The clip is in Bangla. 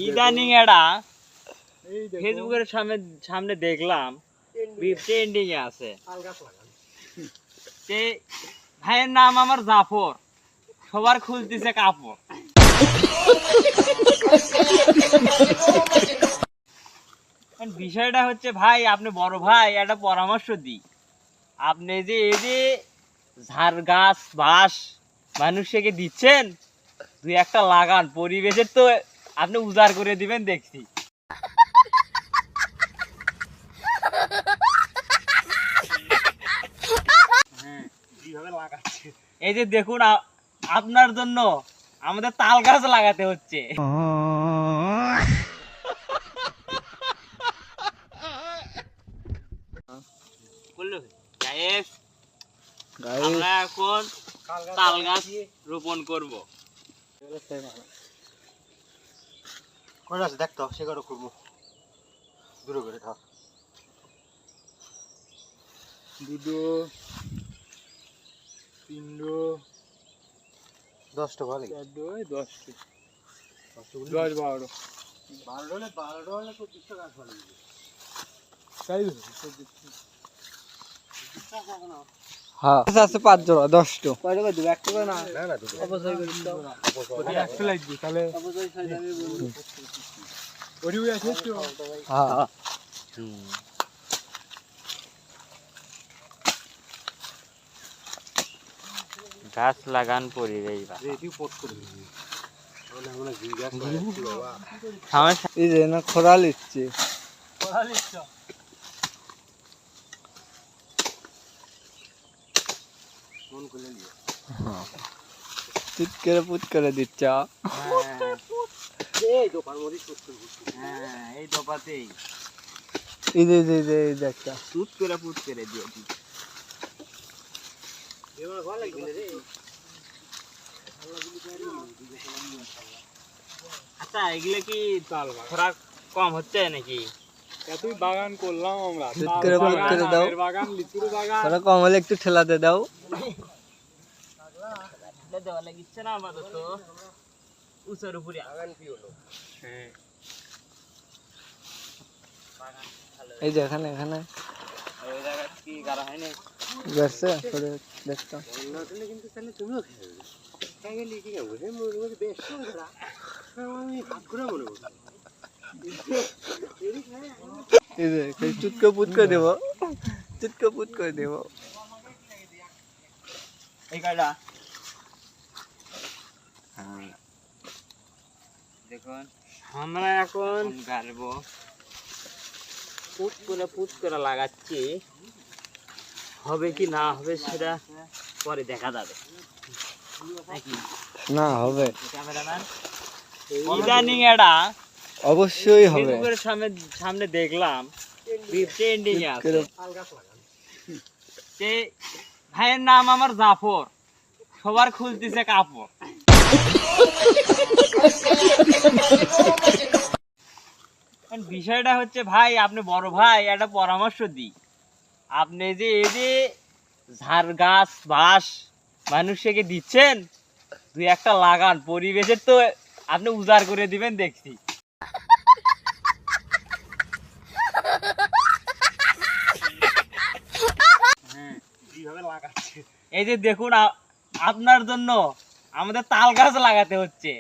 ইদানিং এটা ফেসবুকের সামনে দেখলাম ট্রেন্ডিং এ আছে। ভাইয়ের নাম আমার জাফর, সবার খুঁজতেছে কাপড়। বিষয়টা হচ্ছে ভাই, আপনি বড় ভাই, একটা পরামর্শ দিই। আপনি যে এই যে ঝাড় গাছ বাঁশ মানুষকে দিচ্ছেন, দুই একটা লাগান, পরিবেশের তো আপনি উজাড় করে দিবেন দেখছি। এই যে দেখুন, আপনার জন্য আমাদের তাল গাছ লাগাতে হচ্ছে। আমরা এখন তাল গাছ রোপণ করব। দেখতো সে করে করবো দূরে করে থাক। দুটো তিনটো 10টা ভালো 10টা 12 হলে 25টা গাছ ভালো তাই হ্যাঁ আছে 5 জোড়া 10টা কয়টা করে দিব? একটা করে না না দুটো অপচয় করে দাও। একটা লাগবে তাহলে অপচয় সাইজ আমি বলবো ওরি ওই আছে তো। হ্যাঁ গাছ লাগান পরিবেশ রেডি পোস্ট করে দিবি। তাহলে আমরা কি গাছ লাগাচ্ছি বাবা? সমস্যা এই যে না খোরাল ইচ্ছে ফোন করে নিয়ে পুত করে দিচ্ছ। এই দোপার মরি পুত করে দিচ্ছ। হ্যাঁ, এই দোপাতেই এই যে দেখটা পুত করে দিয়ে দিই। এবার ভালো লাগবে রে। আচ্ছা, এগুলো কি খরা কম হচ্ছে নাকি? তুই বাগান করলাম আমরা বাগান লিচুর বাগান খরা কম হলে একটু ঠেলাতে দাও। দেওয়া লাগিচ্ছে না আপাতত উঁচুর উপরে। হ্যাঁ, এই যে এখানে ওই জায়গা কি করা হয়নি? গেছে করে দেখতাম। কিন্তু তাহলে তুমিও খেয়ে কি খাবো? বেশ আমি ভাত করে মনে করছি। এই যে চুটকে পুত করে দেবো এই কাটা দেখুন, আমরা এখন গাড়বো পুত করে লাগাচ্ছি। হবে কি না হবে সেটা পরে দেখা যাবে নাকি? না হবে ক্যামেরাম্যান, ইদানিং এটা অবশ্যই হবে। ফেসবুকের সামনে দেখলাম ট্রেন্ডিং এ আছে। ভাইয়ের নাম আমার জাফর, সবার খুঁজতেছে কাপড়। বিষয়টা হচ্ছে ভাই, আপনি বড় ভাই, একটা পরামর্শ দিই। আপনি যে এই যে ঝাড় গাছ বাঁশ মানুষকে দিচ্ছেন, দুই একটা লাগান, পরিবেশের তো আপনি উজাড় করে দিবেন দেখছি। এই যে দেখুন, আপনার জন্য আমাদের তাল গাছ লাগাতে হচ্ছে।